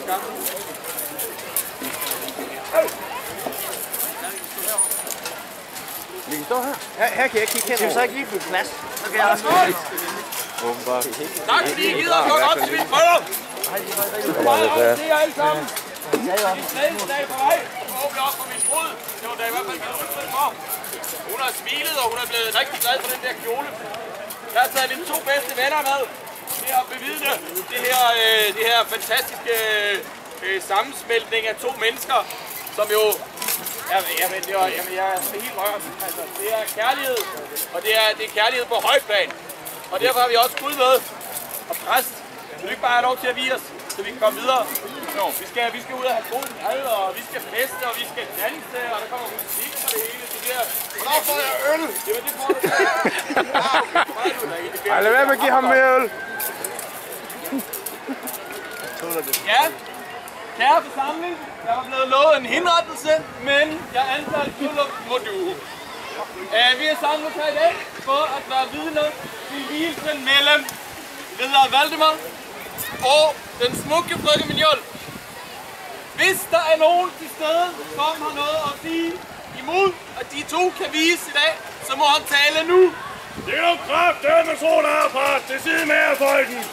Vi kan stå her. Her kan jeg kigge hen. Skal vi så ikke lige blive plads? Så kan jeg også. Tak fordi I gider at komme op til mit bryllup. Det er alle sammen. Det er glædens dag på vej. Jeg åbner op for min brud. Det var da i hvert fald givet udtryk for. Hun har smilet, og hun er blevet rigtig glad for den der kjole. Jeg har taget mine 2 bedste venner med til at bevidne det her fantastiske sammensmeltning af 2 mennesker, som jo... Jamen, jeg er helt rørt. Altså, det er kærlighed, og det er kærlighed på højt plan. Og derfor har vi også Gud med og præst. Så vi ikke bare have lov til at vise os, så vi kan komme videre. Vi skal ud og have god mad, og vi skal feste, og vi skal danse, og der kommer musik og det hele. Hvornår får jeg øl? Jamen, det får du. Ej, lad være med at give ham mere øl. Ja, kære forsamling, jeg var blevet lovet en henrettelse, men jeg antager, at bryllup må du. Vi er samlet her i dag for at være vidner til vielsen mellem ridder Valdemar og den smukke frøken Mignon. Hvis der er nogen til stede, som har noget at sige imod, at de 2 kan vise i dag, så må han tale nu. Det er jo kraftedeme solen herfra til side med jer, folken.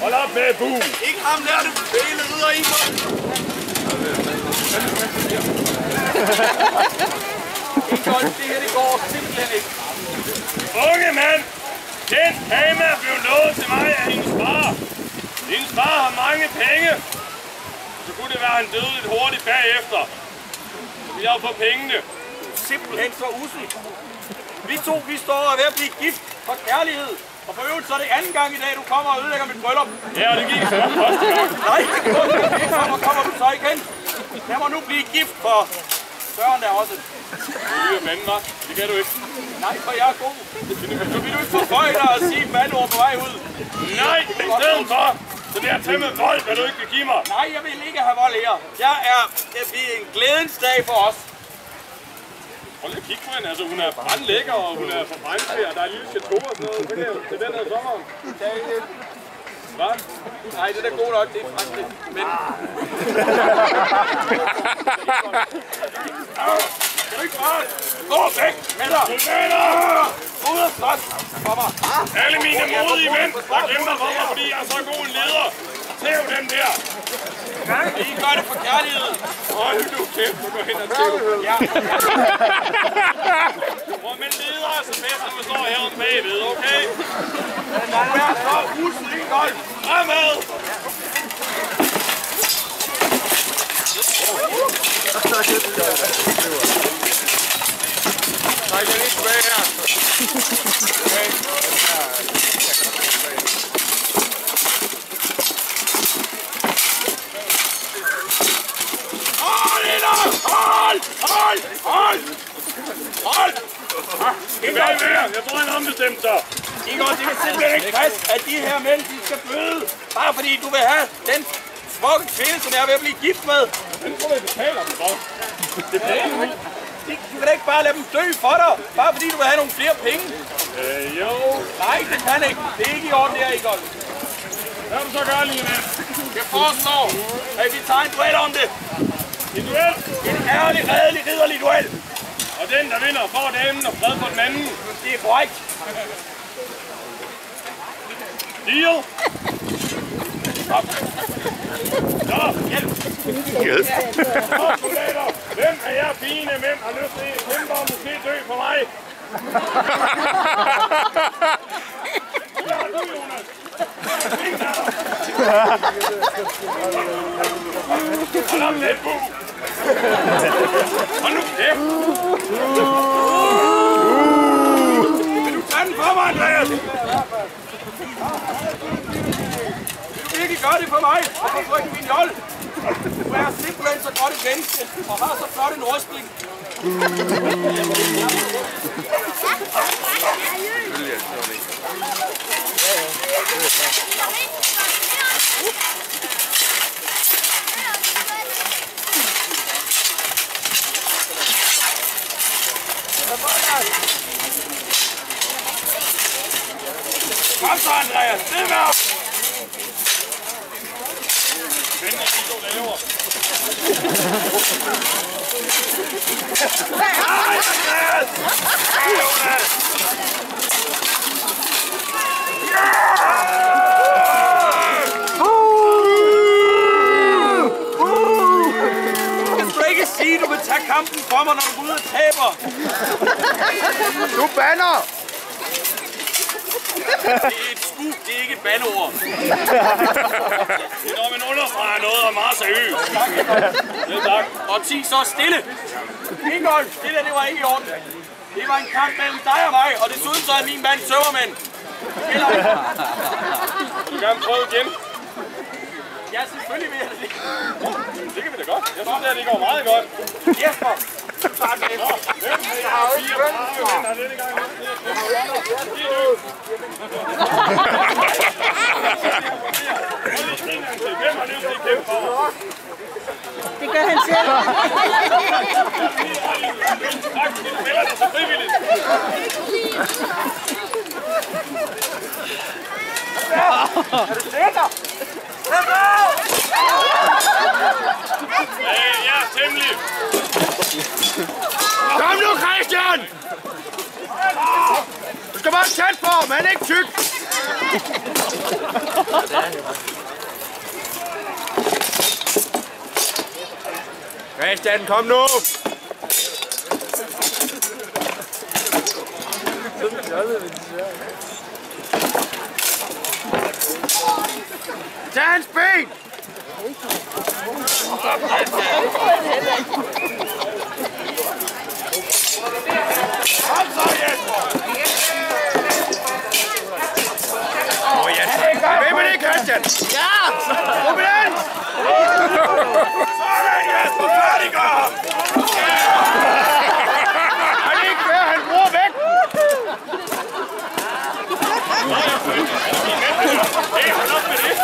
Hold op med bu. Ikke ham der, det hele ridder i mig. Det her, det går simpelthen ikke. Unge mand, den dame er blevet lovet til mig af hendes far. Hendes far har mange penge. Så kunne det være, at han døde lidt hurtigt bagefter. Så vil jeg jo få pengene. Simpelthen så usel. Vi står og er ved at blive gift for kærlighed. Og for øvrigt så er det anden gang i dag, du kommer og ødelægger mit bryllup. Ja, det gik så første gang. Nej, så kommer du så igen. Jeg må nu blive gift for Søren der også. Du er manden, hva'? Det kan du ikke. Nej, for jeg er god. Så vil du ikke forføje dig og sige et mandord på vej ud. Nej, i stedet for. Så det er tæmmet vold, hvad du ikke kan give mig. Nej, jeg vil ikke have vold her. Det bliver en glædens dag for os. Prøv lige at kigge på hende. Altså, hun er brandlækker, og hun er fra Brandskær, og der er lille chateau og sådan noget. Så kan jeg til den her sommeren. Hvad? Nej, det er god nok, det er fransk. Men... Kan du ikke bare gå væk med dig? Soldater! Ud og slås for mig. Alle mine modige mænd, der kæmper for mig, fordi jeg er så god en leder. Tæv dem der! I gør det for kærlighed. Hold nu kæft, du går hen og tæv. Ja. Hvor man leder er så bedst, når man står herom bagved, okay? Du er så usel, ikke godt? Fremad! Nej, jeg er lige tilbage her. Hold! Hvad er det? Jeg tror, han ombestemte sig. Igor, det kan simpelthen ikke passe, at de her mænd, de skal bøde. Bare fordi du vil have den smukke kvinde, som jeg er ved at blive gift med. Den tror jeg betaler dem for. Du kan da ikke bare lade dem dø for dig, bare fordi du vil have nogle flere penge. Jo. Nej, det kan ikke. Det er ikke i orden, det her, Igor. Hvad vil du så gøre, lille mand? Jeg foreslår, at vi tager en duel om det. En duel? En ærlig, redelig, ridderlig duel. Og den, der vinder, får damen og fred for den anden. Det er korrekt. Deal? Nå, Hjælp. Nå, soldater. Hvem af jer fine mænd har lyst til at kæmpe og måske dø for mig? Ja, du, Jonas. Hold op lidt, Bu. Hold nu kæft. Vil du tage den for mig, Andreas? Vil du virkelig gøre det for mig? Og for frøken Mignon? Du er simpelthen så godt et menneske, og har så flot en ordspil. Kom så, Andreas. Det er med. Sige, du vil tage kampen for mig, når du går ud og taber. Du banner! Det er et skub, det er ikke et bandeord. Det er når man understreger noget og meget seriøst. Ja, tak. Og 10 så stille. Ingolf, det der, det var ikke i orden. Det var en kamp mellem dig og mig, og desuden så er min mand Søvermand. Eller ikke? Vil du gerne prøve igen? Ja, selvfølgelig vil jeg det. Det kan vi da godt. Jeg synes, det går meget godt. Jesper, du tager den efter. Jeg har jo ikke kønt for. Hvem har lyst til at kæmpe for? Det gør han selv. Tak, du spiller det så frivilligt. Er du sikker? Ja, temmelig. Kom nu, Christian! Du skal bare tæt på, men ikke tyk. Christian, kom nu! Tag hans ben! Kom så, Jesper! Åh, Jesper! Hvem er det, Christian? Ja! Kom igen! Sådan, Jesper! Færdiggør ham! Er det ikke fair, han bruger væk? Hey, hold op med det!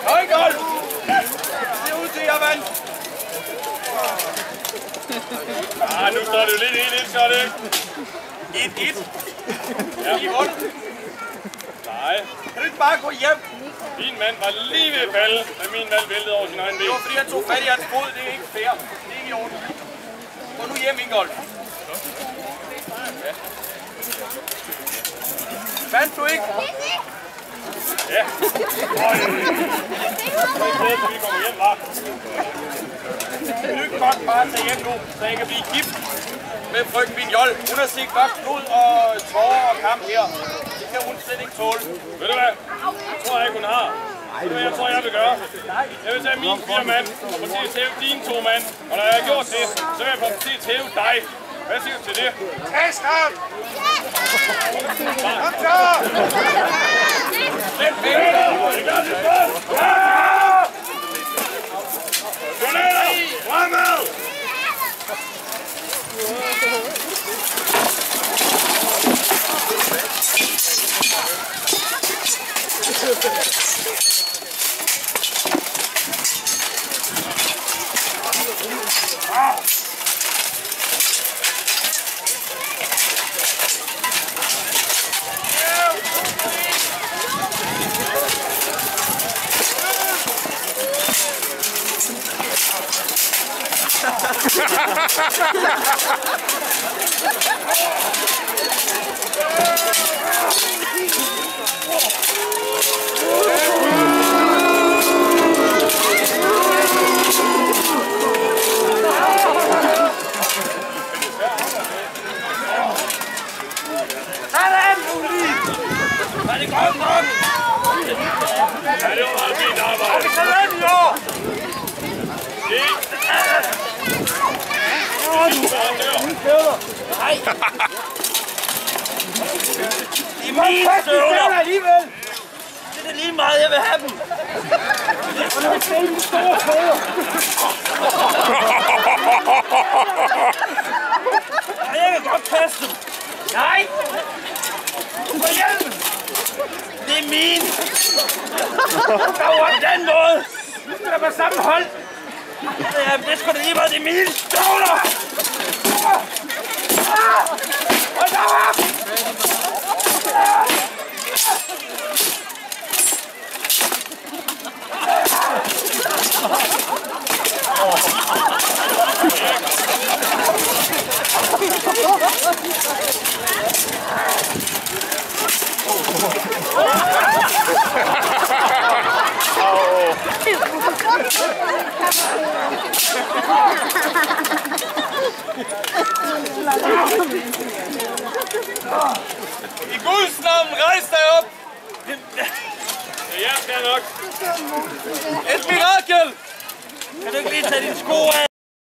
Højgold! Det er ud til, jeg vandt. Nu står det jo lidt 1-1, så er det ikke? 1-1. Ja. I rundt. Nej. Kan du ikke bare gå hjem? Min mand var lige ved at falde, da min mand væltede over sin egen ben. Det var fordi, han tog fat i hans fod. Det er ikke fair. Det er ikke i orden. Gå nu hjem, Ingolf. Ja. Fandt du ikke? Ja. Vi kommer hjem, hva'? Du kan godt bare tage hjem nu, så jeg kan blive gift med frøken Vignol. Hun har set godt blod og tårer og kamp her. Det kan hun slet ikke tåle. Ved du hvad? Det tror jeg ikke, hun har. Ved du hvad jeg tror, jeg vil gøre? Jeg vil tage mine 4 mand og få til at tæve dine 2 mand. Og når jeg har gjort det, så vil jeg få til at tæve dig. Hvad siger du til det? Tæsk ham! Kom så! Det gør det godt! Jonetter! Fremad! Er det godt nok? Ja, det var meget fint arbejde. Er det talent i år? Nej. Det er mine støvler alligevel. Det er lige meget, jeg vil have dem. Og når vi ser de store fødder. Jeg kan godt kaste dem. Nej. Få hjælp. Det er mine. Der var den måde. Nu skal der være samme hold. Ja, det skulle da lige være, det er mine støvler. Hold da op. I Guds navn, rejs dig op! Ja, det er nok. Et mirakel! Kan du ikke lige tage dine sko af?